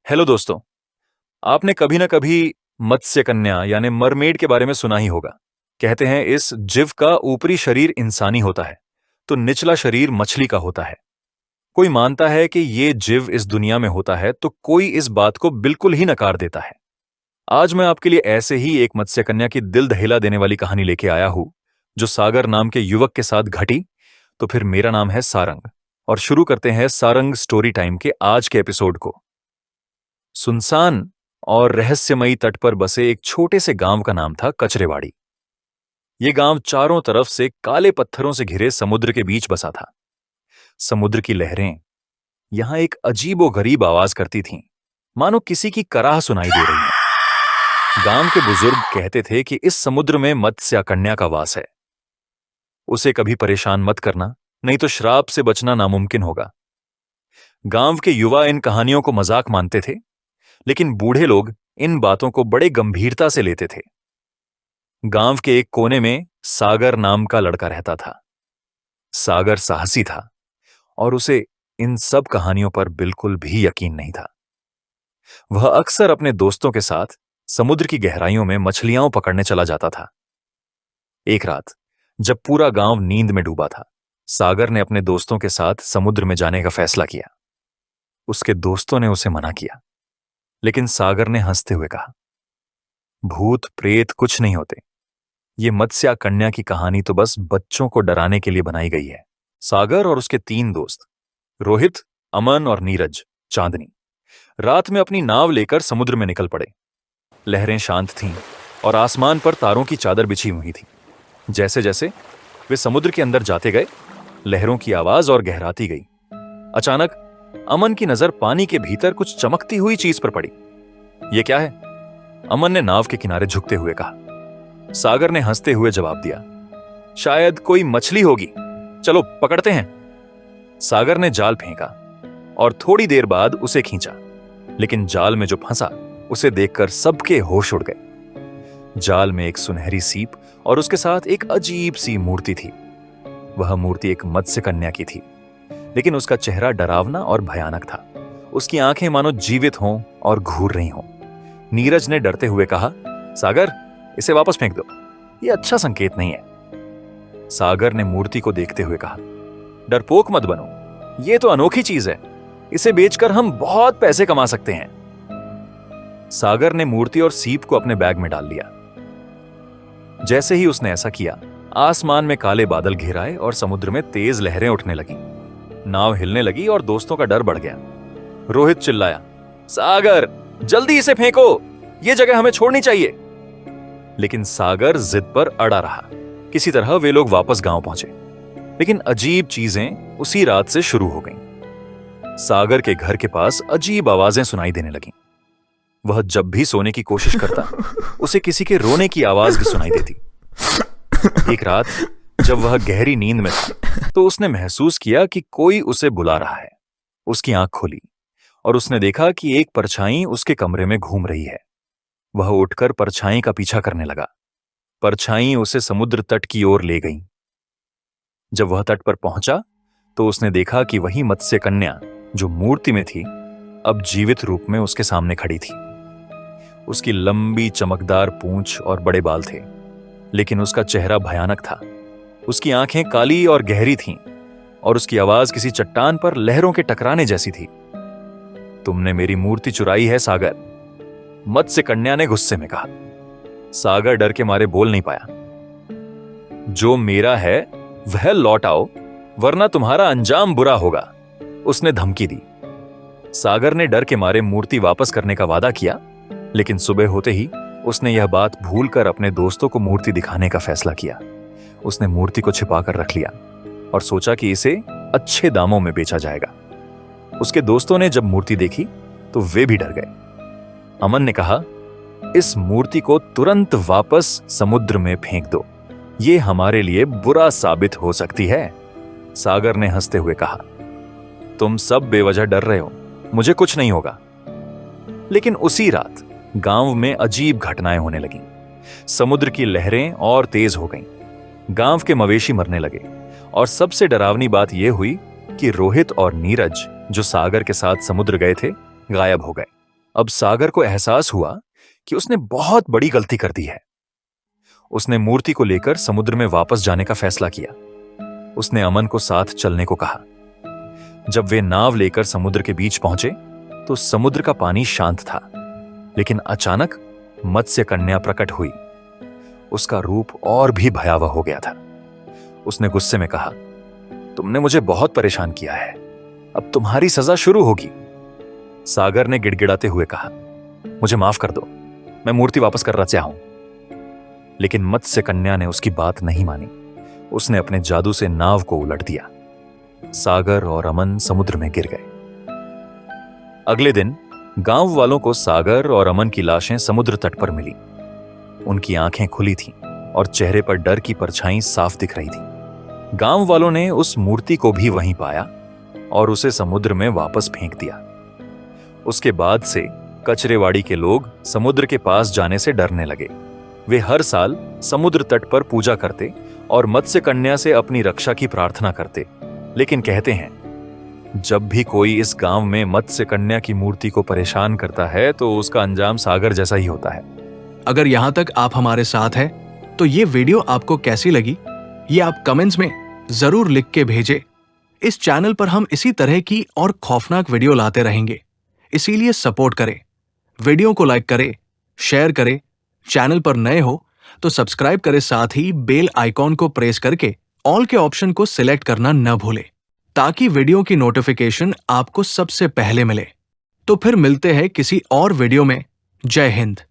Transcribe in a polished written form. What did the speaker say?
Hello दोस्तों। आपने कभी ना कभी मत्स्य कन्या यानी मरमेड के बारे में सुना ही होगा। कहते हैं इस जीव का ऊपरी शरीर इंसानी होता है तो निचला शरीर मछली का होता है। कोई मानता है कि ये जीव इस दुनिया में होता है तो कोई इस बात को बिल्कुल ही नकार देता है। आज मैं आपके लिए ऐसे ही एक मत्स्य कन्या की दिल दहिला देने वाली कहानी लेके आया हूं जो सागर नाम के युवक के साथ घटी। तो फिर मेरा नाम है सारंग और शुरू करते हैं सारंग स्टोरी टाइम के आज के एपिसोड को। सुनसान और रहस्यमयी तट पर बसे एक छोटे से गांव का नाम था कचरेवाड़ी। ये गांव चारों तरफ से काले पत्थरों से घिरे समुद्र के बीच बसा था। समुद्र की लहरें यहां एक अजीबोगरीब आवाज करती थीं, मानो किसी की कराह सुनाई दे रही है। गांव के बुजुर्ग कहते थे कि इस समुद्र में मत्स्य कन्या का वास है। उसे कभी परेशान मत करना, नहीं तो श्राप से बचना नामुमकिन होगा। गांव के युवा इन कहानियों को मजाक मानते थे, लेकिन बूढ़े लोग इन बातों को बड़े गंभीरता से लेते थे। गांव के एक कोने में सागर नाम का लड़का रहता था। सागर साहसी था और उसे इन सब कहानियों पर बिल्कुल भी यकीन नहीं था। वह अक्सर अपने दोस्तों के साथ समुद्र की गहराइयों में मछलियां पकड़ने चला जाता था। एक रात जब पूरा गांव नींद में डूबा था, सागर ने अपने दोस्तों के साथ समुद्र में जाने का फैसला किया। उसके दोस्तों ने उसे मना किया, लेकिन सागर ने हंसते हुए कहा, भूत प्रेत कुछ नहीं होते। ये मत्स्य कन्या की कहानी तो बस बच्चों को डराने के लिए बनाई गई है। सागर और उसके 3 दोस्त रोहित, अमन और नीरज, चांदनी रात में अपनी नाव लेकर समुद्र में निकल पड़े। लहरें शांत थीं और आसमान पर तारों की चादर बिछी हुई थी। जैसे जैसे वे समुद्र के अंदर जाते गए, लहरों की आवाज और गहराती गई। अचानक अमन की नजर पानी के भीतर कुछ चमकती हुई चीज पर पड़ी। यह क्या है? अमन ने नाव के किनारे झुकते हुए कहा। सागर ने हंसते हुए जवाब दिया, शायद कोई मछली होगी, चलो पकड़ते हैं। सागर ने जाल फेंका और थोड़ी देर बाद उसे खींचा, लेकिन जाल में जो फंसा उसे देखकर सबके होश उड़ गए। जाल में एक सुनहरी सीप और उसके साथ एक अजीब सी मूर्ति थी। वह मूर्ति एक मत्स्य कन्या की थी, लेकिन उसका चेहरा डरावना और भयानक था। उसकी आंखें मानो जीवित हों और घूर रही हों। नीरज ने डरते हुए कहा, सागर इसे वापस फेंक दो, यह अच्छा संकेत नहीं है। सागर ने मूर्ति को देखते हुए कहा, डरपोक मत बनो, यह तो अनोखी चीज है, इसे बेचकर हम बहुत पैसे कमा सकते हैं। सागर ने मूर्ति और सीप को अपने बैग में डाल लिया। जैसे ही उसने ऐसा किया, आसमान में काले बादल घिर आए और समुद्र में तेज लहरें उठने लगीं। नाव हिलने लगी और दोस्तों का डर बढ़ गया। रोहित चिल्लाया, सागर जल्दी इसे फेंको, यह जगह हमें छोड़नी चाहिए। लेकिन सागर जिद पर अड़ा रहा। किसी तरह वे लोग वापस गांव पहुंचे, लेकिन अजीब चीजें उसी रात से शुरू हो गईं। सागर के घर के पास अजीब आवाजें सुनाई देने लगीं। वह जब भी सोने की कोशिश करता, उसे किसी के रोने की आवाज भी सुनाई देती। एक रात जब वह गहरी नींद में था तो उसने महसूस किया कि कोई उसे बुला रहा है। उसकी आंख खुली और उसने देखा कि एक परछाई उसके कमरे में घूम रही है। वह उठकर परछाई का पीछा करने लगा। परछाई उसे समुद्र तट की ओर ले गई। जब वह तट पर पहुंचा तो उसने देखा कि वही मत्स्य कन्या जो मूर्ति में थी अब जीवित रूप में उसके सामने खड़ी थी। उसकी लंबी चमकदार पूंछ और बड़े बाल थे, लेकिन उसका चेहरा भयानक था। उसकी आंखें काली और गहरी थीं और उसकी आवाज किसी चट्टान पर लहरों के टकराने जैसी थी। तुमने मेरी मूर्ति चुराई है सागर, मत्स्य कन्या ने गुस्से में कहा। सागर डर के मारे बोल नहीं पाया। जो मेरा है वह लौट आओ, वरना तुम्हारा अंजाम बुरा होगा, उसने धमकी दी। सागर ने डर के मारे मूर्ति वापस करने का वादा किया, लेकिन सुबह होते ही उसने यह बात भूलकर अपने दोस्तों को मूर्ति दिखाने का फैसला किया। उसने मूर्ति को छिपाकर रख लिया और सोचा कि इसे अच्छे दामों में बेचा जाएगा। उसके दोस्तों ने जब मूर्ति देखी तो वे भी डर गए। अमन ने कहा, इस मूर्ति को तुरंत वापस समुद्र में फेंक दो, यह हमारे लिए बुरा साबित हो सकती है। सागर ने हंसते हुए कहा, तुम सब बेवजह डर रहे हो, मुझे कुछ नहीं होगा। लेकिन उसी रात गांव में अजीब घटनाएं होने लगीं। समुद्र की लहरें और तेज हो गईं। गांव के मवेशी मरने लगे और सबसे डरावनी बात यह हुई कि रोहित और नीरज, जो सागर के साथ समुद्र गए थे, गायब हो गए। अब सागर को एहसास हुआ कि उसने बहुत बड़ी गलती कर दी है। उसने मूर्ति को लेकर समुद्र में वापस जाने का फैसला किया। उसने अमन को साथ चलने को कहा। जब वे नाव लेकर समुद्र के बीच पहुंचे तो समुद्र का पानी शांत था, लेकिन अचानक मत्स्य कन्या प्रकट हुई। उसका रूप और भी भयावह हो गया था। उसने गुस्से में कहा, तुमने मुझे बहुत परेशान किया है, अब तुम्हारी सजा शुरू होगी। सागर ने गिड़गिड़ाते हुए कहा, मुझे माफ कर दो, मैं मूर्ति वापस करना चाहूं। लेकिन मत्स्य कन्या ने उसकी बात नहीं मानी। उसने अपने जादू से नाव को उलट दिया। सागर और अमन समुद्र में गिर गए। अगले दिन गांव वालों को सागर और अमन की लाशें समुद्र तट पर मिली। उनकी आंखें खुली थीं और चेहरे पर डर की परछाई साफ दिख रही थी। गांव वालों ने उस मूर्ति को भी वहीं पाया और उसे समुद्र में वापस फेंक दिया। उसके बाद से कचरेवाड़ी के लोग समुद्र के पास जाने से डरने लगे। वे हर साल समुद्र तट पर पूजा करते और मत्स्य कन्या से अपनी रक्षा की प्रार्थना करते। लेकिन कहते हैं, जब भी कोई इस गांव में मत्स्य कन्या की मूर्ति को परेशान करता है तो उसका अंजाम सागर जैसा ही होता है। अगर यहाँ तक आप हमारे साथ हैं, तो ये वीडियो आपको कैसी लगी ये आप कमेंट्स में जरूर लिख के भेजें। इस चैनल पर हम इसी तरह की और खौफनाक वीडियो लाते रहेंगे, इसीलिए सपोर्ट करें। वीडियो को लाइक करें, शेयर करें। चैनल पर नए हो तो सब्सक्राइब करें, साथ ही बेल आइकॉन को प्रेस करके ऑल के ऑप्शन को सिलेक्ट करना न भूलें, ताकि वीडियो की नोटिफिकेशन आपको सबसे पहले मिले। तो फिर मिलते हैं किसी और वीडियो में। जय हिंद।